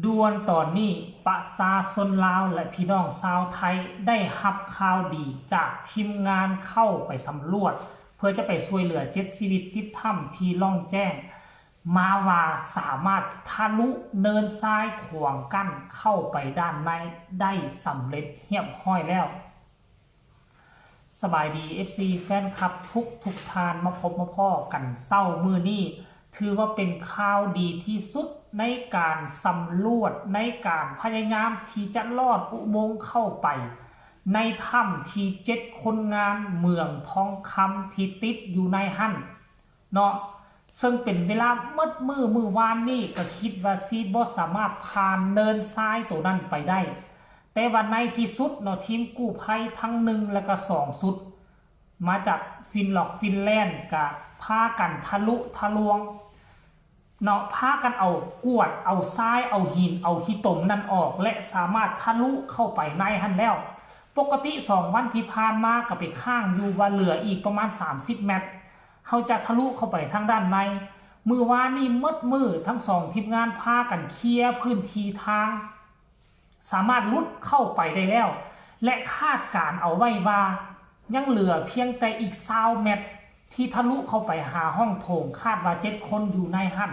ด่วนตอนนี้ประชาชนลาวและพี่น้องชาวไทยได้รับข่าวดีจากทีมงานเข้าไปสำรวจเพื่อจะไปช่วยเหลือ7ชีวิตติดถ้ำที่ล่องแจ้งมาว่าสามารถทะลุเนินทรายขวางกั้นเข้าไปด้านในได้สำเร็จเรียบร้อยแล้วสบายดี FC แฟนคลับทุกทานมาพบมาพ่อกันเศร้ามือนี้ถือว่าเป็นข่าวดีที่สุดในการสำรวจในการพยายามที่จะลอดอุโมงค์เข้าไปในถ้ำที่7คนงานเมืองทองคำที่ติดอยู่ในหั่นเนาะซึ่งเป็นเวลามือวานนี่ก็คิดว่าซีบอสามารถผ่านเนินทรายตัวนั้นไปได้แต่วันในที่สุดเนาะทีมกู้ภัยทั้ง1และก็2สุดมาจากฟินแลนด์กับพากันทะลุทะลวงเนาะพากันเอากวดเอาทรายเอาหินเอาขี้ตมนั่นออกและสามารถทะลุเข้าไปในหันแล้วปกติ2วันที่ผ่านมาก็ไปข้างอยู่ว่าเหลืออีกประมาณ30 เมตรเขาจะทะลุเข้าไปทางด้านในมือวานนี่มือทั้ง2ทีมงานพากันเคลียร์พื้นที่ทางสามารถลุดเข้าไปได้แล้วและคาดการเอาไว้ว่ายังเหลือเพียงแต่อีก20 เมตรที่ทะลุเข้าไปหาห้องโถงคาดว่า7คนอยู่ในหั่น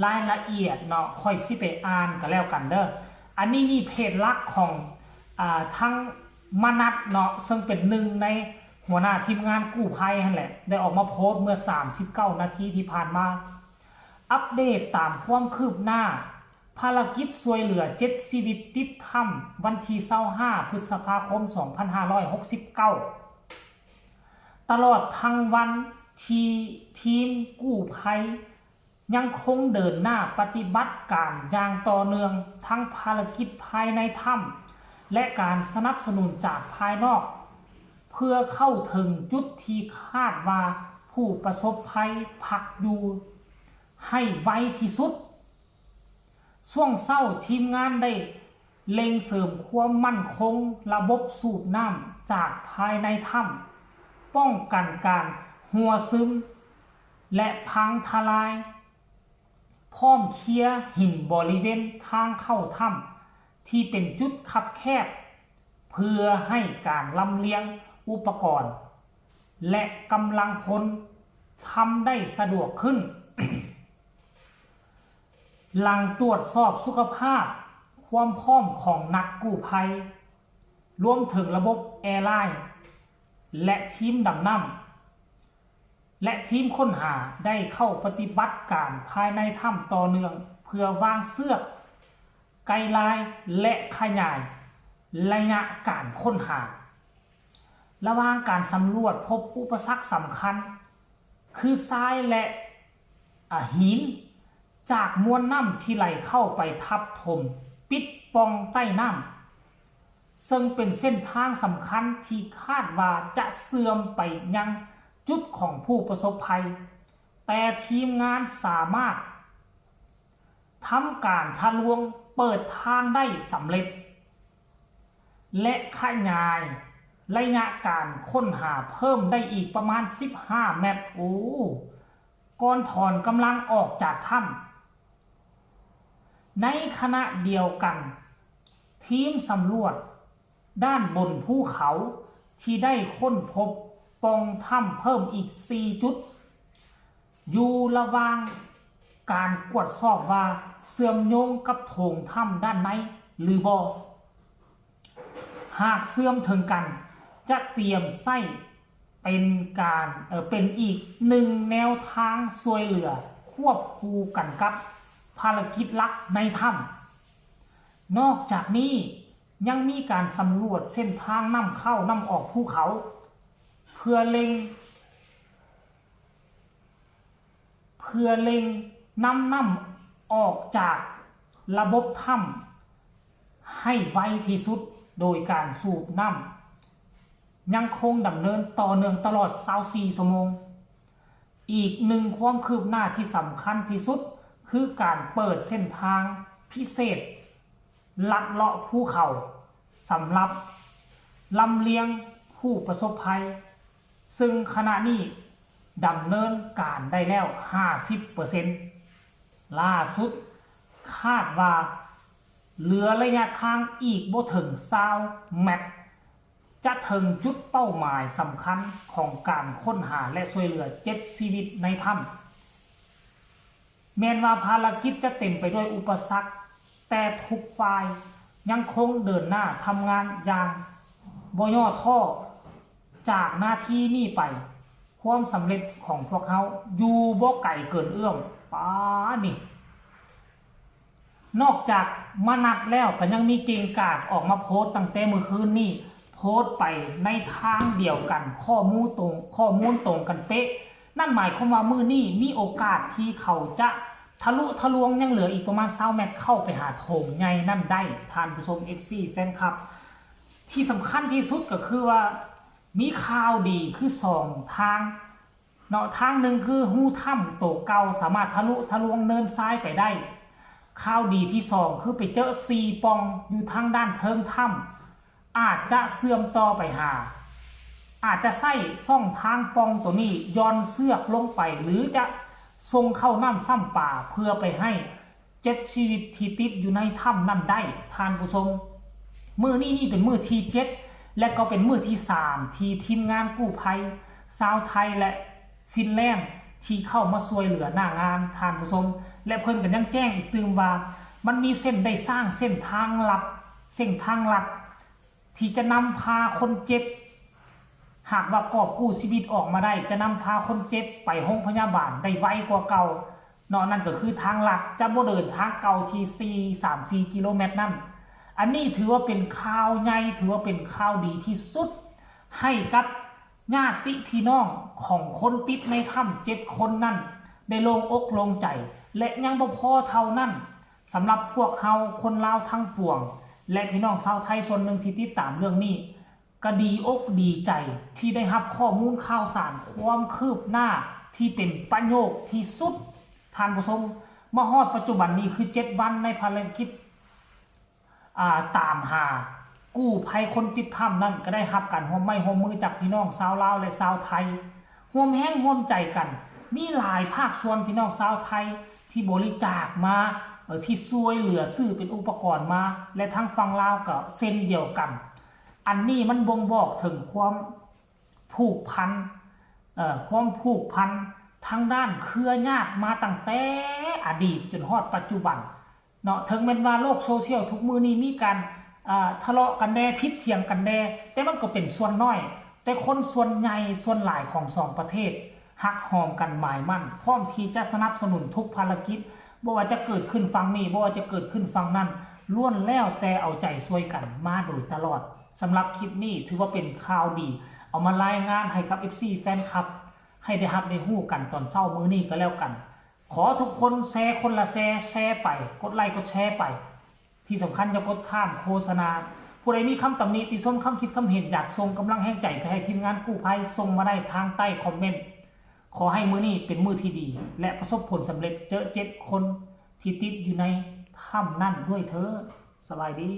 รายละเอียดเนาะค่อยสิไปอ่านกันแล้วกันเด้ออันนี้นี่เพจลักของทั้งมนัสเนาะซึ่งเป็นหนึ่งในหัวหน้าทีมงานกู้ภัยนั่นแหละได้ออกมาโพสต์เมื่อ39 นาทีที่ผ่านมาอัปเดตตามความคืบหน้าภารกิจช่วยเหลือ7ชีวิตติดถ้ำวันที่25 พฤษภาคม 2569ตลอดทั้งวันทีมกู้ภัยยังคงเดินหน้าปฏิบัติการอย่างต่อเนื่องทั้งภารกิจภายในถ้ำและการสนับสนุนจากภายนอกเพื่อเข้าถึงจุดที่คาดว่าผู้ประสบภัยพักอยู่ให้ไวที่สุดช่วงเช้าทีมงานได้เล็งเสริมความมั่นคงระบบสูบน้ำจากภายในถ้ำป้องกันการหัวซึมและพังทลายพร้อมเคลียร์หินบริเวณทางเข้าถ้ำที่เป็นจุดคับแคบเพื่อให้การลำเลียงอุปกรณ์และกำลังพลทำได้สะดวกขึ้น หลังตรวจสอบสุขภาพความพร้อมของนักกู้ภัยรวมถึงระบบแอร์ไลน์และทีมดำน้ำและทีมค้นหาได้เข้าปฏิบัติการภายในถ้ำต่อเนื่องเพื่อวางเชือกไกด์ไลน์และขยายระยะการค้นหาระหว่างการสำรวจพบอุปสรรคสำคัญคือทรายและหินจากมวลน้ำที่ไหลเข้าไปทับถมปิดปองใต้น้ำซึ่งเป็นเส้นทางสำคัญที่คาดว่าจะเสื่อมไปยังจุดของผู้ประสบภัยแต่ทีมงานสามารถทำการทะลวงเปิดทางได้สำเร็จและขยายระยะการค้นหาเพิ่มได้อีกประมาณ15 เมตรก่อนถอนกำลังออกจากถ้ำในขณะเดียวกันทีมสำรวจด้านบนภูเขาที่ได้ค้นพบปล่องถ้ำเพิ่มอีก4 จุดอยู่ระหว่างการตรวจสอบว่าเชื่อมโยงกับโถงถ้ำด้านในหรือบ่หากเชื่อมถึงกันจะเตรียมใช้เป็นอีก1 แนวทางช่วยเหลือควบคู่กันกับภารกิจหลักในถ้ำนอกจากนี้ยังมีการสำรวจเส้นทางนำเข้านำออกภูเขาเพื่อเล็งนำออกจากระบบถ้ำให้ไวที่สุดโดยการสูบน้ำยังคงดำเนินต่อเนื่องตลอด24 ชั่วโมงอีกหนึ่งความคืบหน้าที่สำคัญที่สุดคือการเปิดเส้นทางพิเศษลัดเลาะภูเขาสำหรับลำเลียงผู้ประสบภัยซึ่งขณะนี้ดำเนินการได้แล้ว 50% ล่าสุดคาดว่า เหลือระยะทางอีกบ่ถึง20 เมตรจะถึงจุดเป้าหมายสำคัญของการค้นหาและช่วยเหลือ7ชีวิตในถ้ำแม้ว่าภารกิจจะเต็มไปด้วยอุปสรรคแต่ทุกฝ่ายยังคงเดินหน้าทำงานอย่างบ่ย่อท้อจากหน้าที่นี้ไปความสำเร็จของพวกเขาอยู่บ่ไกลเกินเอื้อมป้านี่นอกจากมานัดแล้วก็ยังมีเก่งกาจออกมาโพสต์ตั้งแต่เมื่อคืนนี้โพสต์ไปในทางเดียวกันข้อมูลตรงกันเป๊ะนั่นหมายความว่ามื้อนี้มีโอกาสที่เขาจะทะลุทะลวงยังเหลืออีกประมาณ20 เมตรเข้าไปหาโถงใหญ่นั่นได้ท่านผู้ชม FC แฟนคลับที่สำคัญที่สุดก็คือว่ามีข่าวดีคือ2ทางเนาะทางหนึ่งคือหู้ถ้ำโตเก่าสามารถทะลุทะลวงเนินซ้ายไปได้ข่าวดีที่2คือไปเจอ4ปล่องอยู่ทางด้านเทิงถ้ำอาจจะเสื่อมต่อไปหาอาจจะใส่ซ่องทางปล่องตัวนี้ย้อนเสือกลงไปหรือจะส่งเข้าน้ำซ้ำป่าเพื่อไปให้7ชีวิตที่ติดอยู่ในถ้ำนั่นได้ท่านผู้ชมมื้อนี้นี่เป็นมื้อที่7และก็เป็นมื้อที่3ที่ทีมงานกู้ภัยชาวไทยและฟินแลนด์ที่เข้ามาช่วยเหลือหน้างานท่านผู้ชมและเพิ่นก็ยังแจ้งอีกตื่มว่ามันมีเส้นได้สร้างเส้นทางลัดที่จะนำพาคนเจ็บหากว่ากอบกู้ชีวิตออกมาได้จะนำพาคนเจ็บไปโรงพยาบาลได้ไวกว่าเก่าเนาะนั่นก็คือทางลัดจะบ่เดินทางเก่าที่34 กิโลเมตรนั่นอันนี้ถือว่าเป็นข่าวใหญ่ถือว่าเป็นข่าวดีที่สุดให้กับญาติพี่น้องของคนติดในถ้ำ7 คนนั่นได้โล่งอกโล่งใจและยังบ่พอเท่านั้นสำหรับพวกเฮาคนลาวทั้งปวงและพี่น้องชาวไทยส่วนหนึ่งที่ติดตามเรื่องนี้ก็ดีอกดีใจที่ได้รับข้อมูลข่าวสารความคืบหน้าที่เป็นประโยชน์ที่สุดท่านผู้ชมมาฮอดปัจจุบันนี้คือ7 วันในภารกิจตามหากู้ภัยคนติดถ้ำนั่นก็ได้รับการร่วมไม้ร่วมมือจากพี่น้องชาวลาวและชาวไทยร่วมแห้งร่วมใจกันมีหลายภาคส่วนพี่น้องชาวไทยที่บริจาคมาที่ช่วยเหลือซื้อเป็นอุปกรณ์มาและทั้งฝั่งลาวก็เส้นเดียวกันอันนี้มันบ่งบอกถึงความผูกพันทางด้านเครือญาติมาตั้งแต่อดีตจนฮอดปัจจุบันเนาะถึงแม้ว่าโลกโซเชียลทุกมื้อนี้มีการทะเลาะกันแน่พิษเถียงกันแน่แต่มันก็เป็นส่วนน้อยแต่คนส่วนใหญ่ส่วนหลายของ2 ประเทศฮักหอมกันหมายมั่นพร้อมที่จะสนับสนุนทุกภารกิจบ่ว่าจะเกิดขึ้นฝั่งนี้บ่ว่าจะเกิดขึ้นฝั่งนั้นล้วนแล้วแต่เอาใจช่วยกันมาโดยตลอดสำหรับคลิปนี้ถือว่าเป็นข่าวดีเอามารายงานให้กับ FC แฟนคลับให้ได้รับได้ฮู้กันตอนเช้ามื้อนี้ก็แล้วกันขอทุกคนแชร์คนละแชร์ไปกดไลค์กดแชร์ไปที่สำคัญอย่ากดข้ามโฆษณาผู้ใดมีคำตำหนิติชมคำคิดคำเห็นอยากส่งกำลังแห่งใจไปให้ทีมงานกู้ภัยส่งมาได้ทางใต้คอมเมนต์ขอให้มื้อนี้เป็นมื้อที่ดีและประสบผลสำเร็จเจอ7 คนที่ติดอยู่ในถ้ำนั่นด้วยเถิดสบายดี